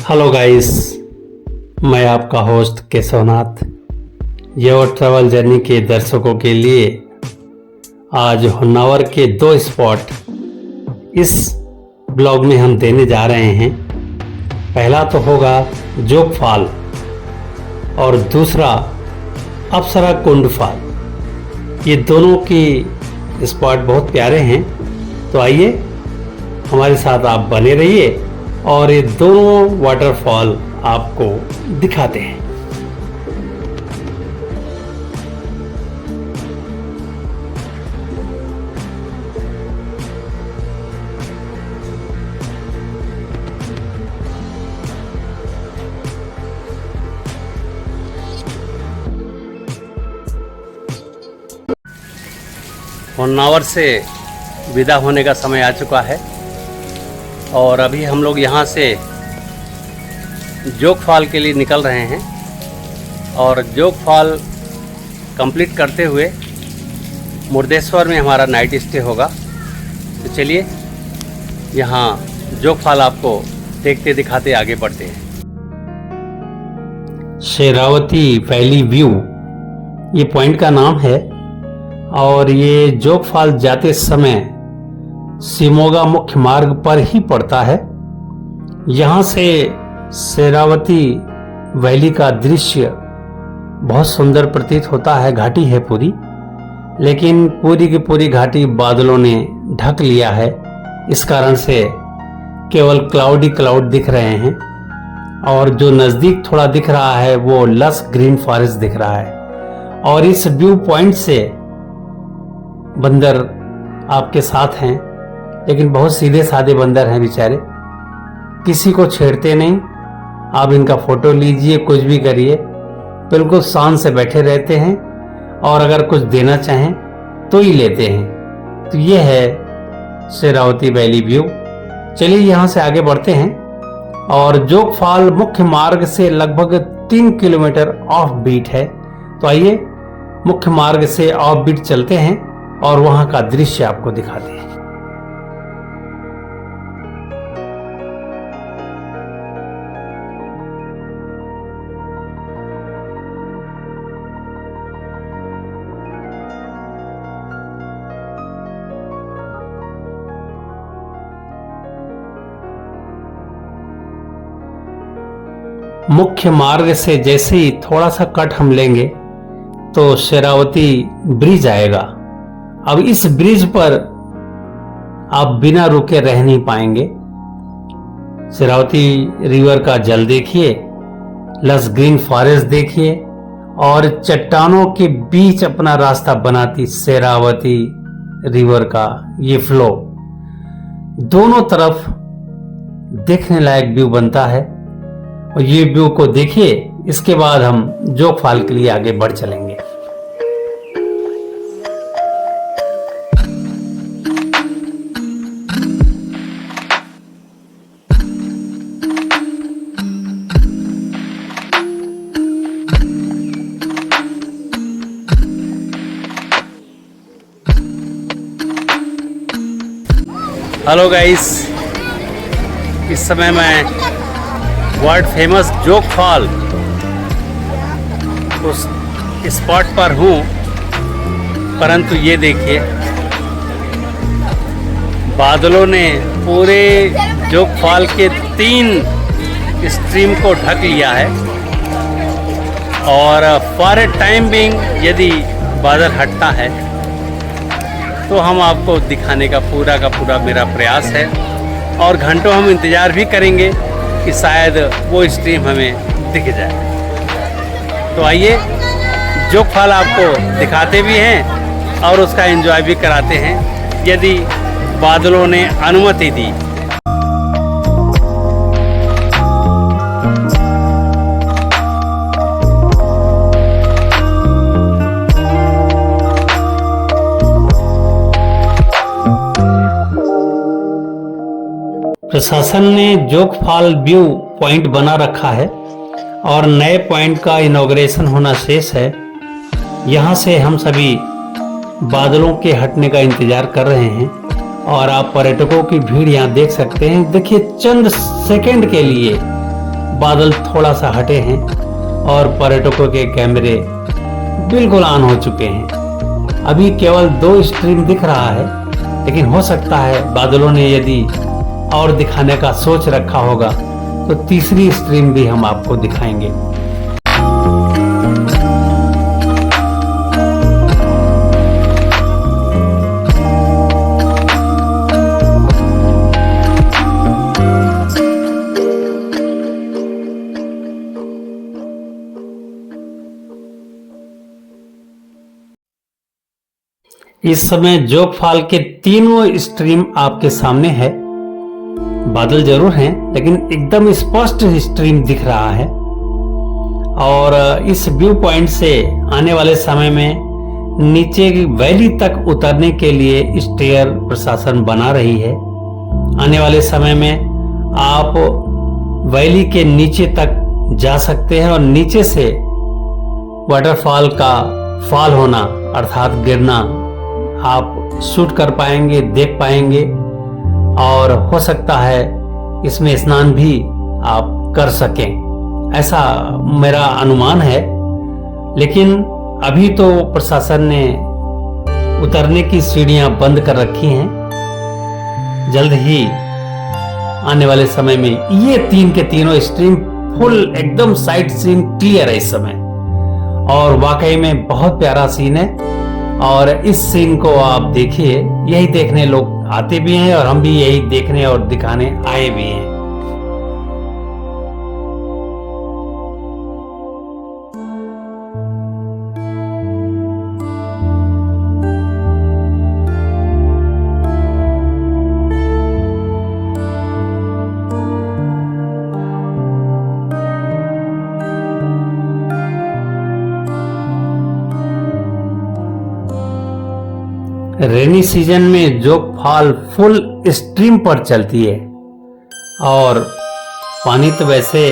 Hello guys, मैं आपका host Keshavnath. Your travel journey के दर्शकों के लिए आज होन्नावर के 2 स्पॉट इस ब्लॉग में हम देने जा रहे हैं। पहला तो होगा जोग फॉल और दूसरा अप्सरा कुंड फॉल। ये दोनों की स्पॉट बहुत प्यारे हैं, तो आइए हमारे साथ आप बने रहिए और ये दोनों वाटरफॉल आपको दिखाते हैं। होन्नावर से विदा होने का समय आ चुका है और अभी हम लोग यहाँ से जोग फॉल के लिए निकल रहे हैं और जोग फॉल कंप्लीट करते हुए मुर्देश्वर में हमारा नाइट स्टे होगा। तो चलिए यहाँ जोग फॉल आपको देखते दिखाते आगे बढ़ते हैं। शेरावती वैली व्यू ये पॉइंट का नाम है और ये जोग फॉल जाते समय शिमोगा मुख्य मार्ग पर ही पड़ता है। यहाँ से शेरावती वैली का दृश्य बहुत सुंदर प्रतीत होता है। घाटी है पूरी, लेकिन पूरी की पूरी घाटी बादलों ने ढक लिया है। इस कारण से केवल क्लाउड दिख रहे हैं और जो नज़दीक थोड़ा दिख रहा है वो लस ग्रीन फॉरेस्ट दिख रहा है। और इस व्यू पॉइंट से बंदर आपके साथ हैं, लेकिन बहुत सीधे साधे बंदर हैं बेचारे, किसी को छेड़ते नहीं। आप इनका फोटो लीजिए, कुछ भी करिए, बिल्कुल शांत से बैठे रहते हैं और अगर कुछ देना चाहें तो ही लेते हैं। तो ये है शेरावती वैली व्यू। चलिए यहाँ से आगे बढ़ते हैं और जोग फॉल मुख्य मार्ग से लगभग 3 किलोमीटर ऑफ बीट है। तो आइए मुख्य मार्ग से ऑफ बीट चलते हैं और वहां का दृश्य आपको दिखाते हैं। मुख्य मार्ग से जैसे ही थोड़ा सा कट हम लेंगे तो शेरावती ब्रिज आएगा। अब इस ब्रिज पर आप बिना रुके रह नहीं पाएंगे। शेरावती रिवर का जल देखिए, लस ग्रीन फॉरेस्ट देखिए और चट्टानों के बीच अपना रास्ता बनाती शेरावती रिवर का ये फ्लो, दोनों तरफ देखने लायक व्यू बनता है। और ये व्यू को देखिए, इसके बाद हम जोग फॉल के लिए आगे बढ़ चलेंगे। हेलो गाइस, इस समय मैं वर्ल्ड फेमस जोग फॉल उस स्पॉट पर हूँ, परंतु ये देखिए बादलों ने पूरे जोग फॉल के 3 स्ट्रीम को ढक लिया है और फॉर ए टाइम बिंग यदि बादल हटता है तो हम आपको दिखाने का पूरा मेरा प्रयास है और घंटों हम इंतज़ार भी करेंगे कि शायद वो स्ट्रीम हमें दिख जाए। तो आइए जोग फॉल आपको दिखाते भी हैं और उसका एंजॉय भी कराते हैं यदि बादलों ने अनुमति दी। प्रशासन ने जोग फॉल व्यू पॉइंट बना रखा है और नए पॉइंट का इनॉग्रेशन होना शेष है। यहाँ से हम सभी बादलों के हटने का इंतजार कर रहे हैं और आप पर्यटकों की भीड़ यहाँ देख सकते हैं। देखिए चंद सेकंड के लिए बादल थोड़ा सा हटे हैं और पर्यटकों के कैमरे बिल्कुल ऑन हो चुके हैं। अभी केवल 2 स्ट्रीम दिख रहा है, लेकिन हो सकता है बादलों ने यदि और दिखाने का सोच रखा होगा तो तीसरी स्ट्रीम भी हम आपको दिखाएंगे। इस समय जोग फॉल के तीनों स्ट्रीम आपके सामने है। बादल जरूर हैं, लेकिन एकदम स्पष्ट स्ट्रीम दिख रहा है। और इस व्यू पॉइंट से आने वाले समय में नीचे की वैली तक उतरने के लिए स्टेयर प्रशासन बना रही है। आने वाले समय में आप वैली के नीचे तक जा सकते हैं और नीचे से वाटरफॉल का फॉल होना अर्थात गिरना आप शूट कर पाएंगे, देख पाएंगे और हो सकता है इसमें स्नान भी आप कर सकें, ऐसा मेरा अनुमान है। लेकिन अभी तो प्रशासन ने उतरने की सीढ़ियां बंद कर रखी हैं। जल्द ही आने वाले समय में ये 3 के तीनों स्ट्रीम फुल एकदम साइट सीन क्लियर है इस समय, और वाकई में बहुत प्यारा सीन है। और इस सीन को आप देखिए, यही देखने लोग आते भी हैं और हम भी यही देखने और दिखाने आए भी हैं। रेनी सीजन में जोग फॉल फुल स्ट्रीम पर चलती है और पानी तो वैसे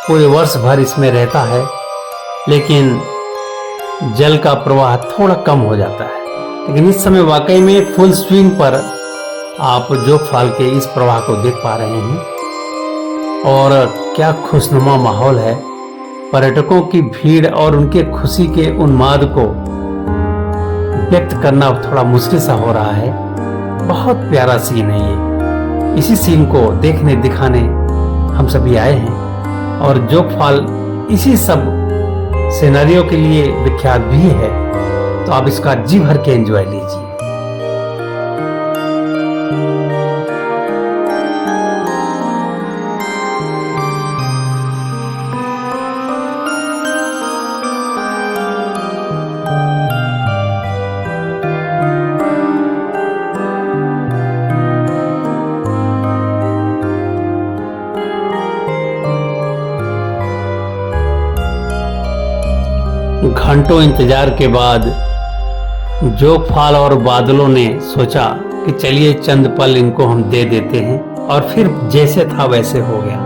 पूरे वर्ष भर इसमें रहता है, लेकिन जल का प्रवाह थोड़ा कम हो जाता है। लेकिन इस समय वाकई में फुल स्विंग पर आप जोग फॉल के इस प्रवाह को देख पा रहे हैं और क्या खुशनुमा माहौल है। पर्यटकों की भीड़ और उनके खुशी के उन्माद को व्यक्त करना थोड़ा मुश्किल सा हो रहा है। बहुत प्यारा सीन है ये। इसी सीन को देखने दिखाने हम सभी आए हैं और जोग फॉल इसी सब सिनेरियो के लिए विख्यात भी है, तो आप इसका जी भर के एंजॉय लीजिए। घंटों इंतजार के बाद जोग फॉल और बादलों ने सोचा कि चलिए चंद पल इनको हम दे देते हैं, और फिर जैसे था वैसे हो गया।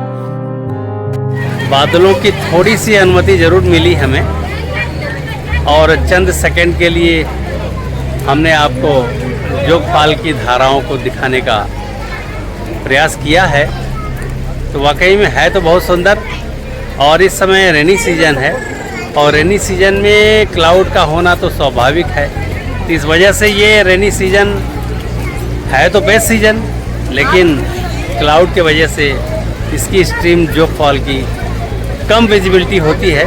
बादलों की थोड़ी सी अनुमति जरूर मिली हमें और चंद सेकंड के लिए हमने आपको जोग फॉल की धाराओं को दिखाने का प्रयास किया है। तो वाकई में है तो बहुत सुंदर, और इस समय रेनी सीजन है और रेनी सीजन में क्लाउड का होना तो स्वाभाविक है। तो इस वजह से ये रेनी सीजन है तो बेस्ट सीजन, लेकिन क्लाउड के वजह से इसकी स्ट्रीम जोग फॉल की कम विजिबिलिटी होती है,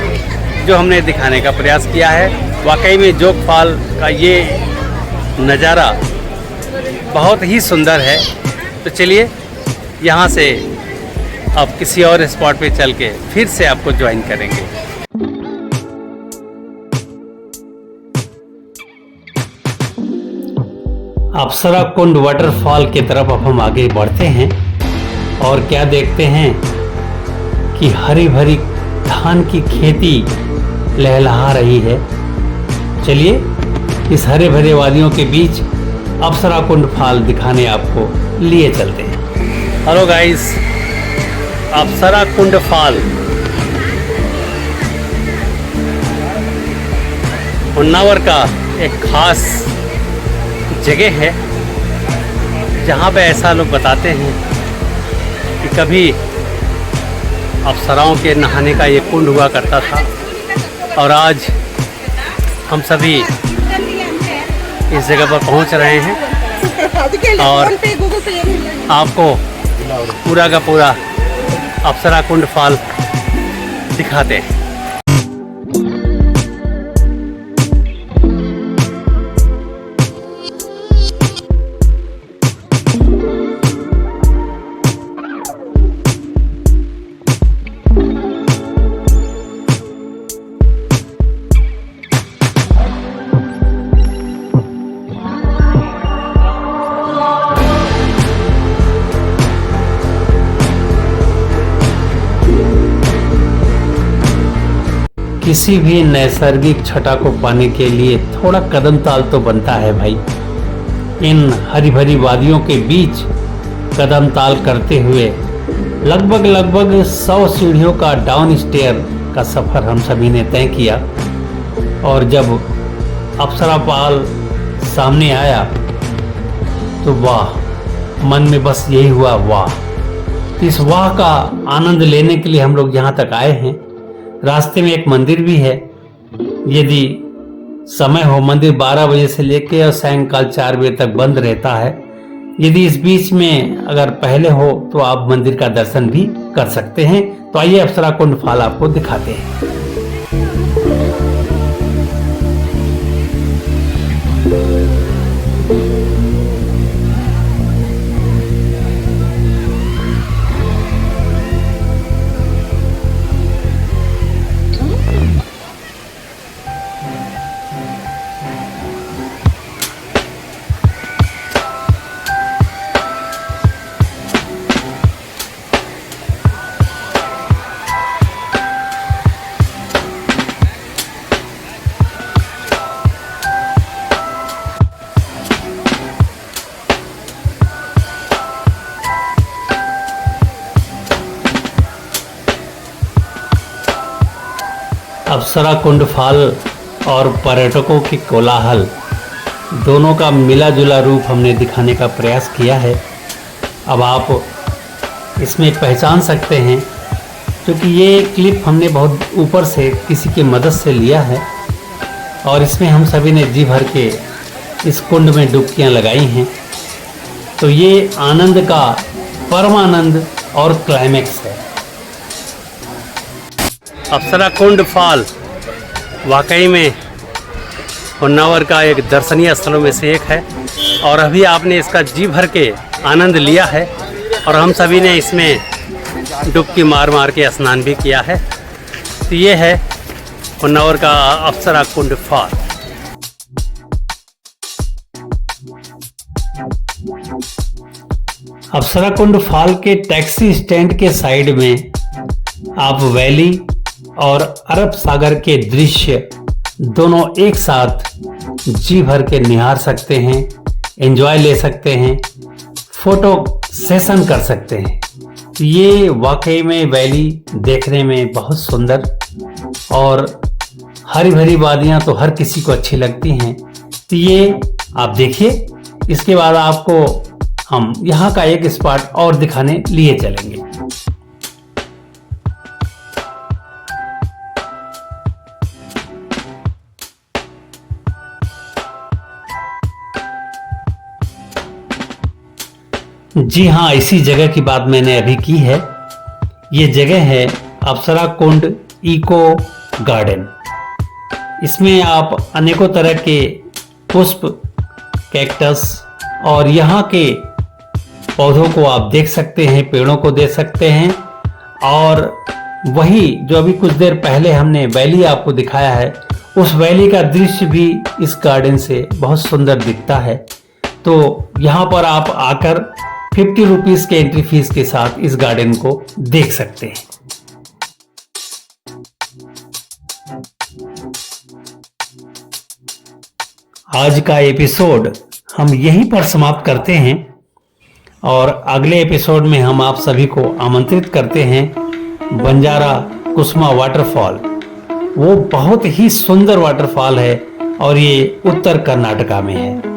जो हमने दिखाने का प्रयास किया है। वाकई में जोग फॉल का ये नज़ारा बहुत ही सुंदर है। तो चलिए यहाँ से अब किसी और स्पॉट पे चल के फिर से आपको ज्वाइन करेंगे। अप्सरा कुंड वाटरफॉल की तरफ अब हम आगे बढ़ते हैं और क्या देखते हैं कि हरी भरी धान की खेती लहलहा रही है। चलिए इस हरे भरे वादियों के बीच अप्सरा कुंड फॉल दिखाने आपको लिए चलते हैं। हेलो गाइस, अप्सरा कुंड फॉल होन्नावर का एक खास जगह है, जहाँ पे ऐसा लोग बताते हैं कि कभी अप्सराओं के नहाने का ये कुंड हुआ करता था और आज हम सभी इस जगह पर पहुंच रहे हैं और आपको पूरा का पूरा अप्सरा कुंड फॉल दिखाते हैं। किसी भी नैसर्गिक छटा को पाने के लिए थोड़ा कदम ताल तो बनता है भाई। इन हरी भरी वादियों के बीच कदम ताल करते हुए लगभग 100 सीढ़ियों का डाउन स्टेयर का सफ़र हम सभी ने तय किया और जब अप्सरा पाल सामने आया तो वाह, मन में बस यही हुआ वाह। इस वाह का आनंद लेने के लिए हम लोग यहाँ तक आए हैं। रास्ते में एक मंदिर भी है, यदि समय हो मंदिर 12 बजे से लेकर और सायंकाल 4 बजे तक बंद रहता है। यदि इस बीच में अगर पहले हो तो आप मंदिर का दर्शन भी कर सकते हैं। तो आइए अप्सरा कुंड फॉल आपको दिखाते हैं। अप्सरा कुंड फॉल और पर्यटकों की कोलाहल दोनों का मिला जुला रूप हमने दिखाने का प्रयास किया है। अब आप इसमें पहचान सकते हैं क्योंकि ये क्लिप हमने बहुत ऊपर से किसी की मदद से लिया है और इसमें हम सभी ने जी भर के इस कुंड में डुबकियां लगाई हैं। तो ये आनंद का परमानंद और क्लाइमैक्स है। अप्सरा कुंड फॉल वाकई में होन्नावर का एक दर्शनीय स्थलों में से एक है और अभी आपने इसका जी भर के आनंद लिया है और हम सभी ने इसमें डुबकी मार मार के स्नान भी किया है। तो ये है होन्नावर का अप्सरा कुंड फॉल। अप्सरा कुंड फॉल के टैक्सी स्टैंड के साइड में आप वैली और अरब सागर के दृश्य दोनों एक साथ जी भर के निहार सकते हैं, एंजॉय ले सकते हैं, फोटो सेशन कर सकते हैं। ये वाकई में वैली देखने में बहुत सुंदर और हरी भरी वादियां तो हर किसी को अच्छी लगती हैं। तो ये आप देखिए, इसके बाद आपको हम यहाँ का एक स्पॉट और दिखाने लिए चलेंगे। जी हाँ, इसी जगह की बात मैंने अभी की है। ये जगह है अप्सरा कुंड इको गार्डन। इसमें आप अनेकों तरह के पुष्प, कैक्टस और यहाँ के पौधों को आप देख सकते हैं, पेड़ों को देख सकते हैं। और वही जो अभी कुछ देर पहले हमने वैली आपको दिखाया है, उस वैली का दृश्य भी इस गार्डन से बहुत सुंदर दिखता है। तो यहाँ पर आप आकर 50 रुपीज के एंट्री फीस के साथ इस गार्डन को देख सकते हैं। आज का एपिसोड हम यहीं पर समाप्त करते हैं और अगले एपिसोड में हम आप सभी को आमंत्रित करते हैं बंजारा कुसुमा वाटरफॉल। वो बहुत ही सुंदर वाटरफॉल है और ये उत्तर कर्नाटका में है।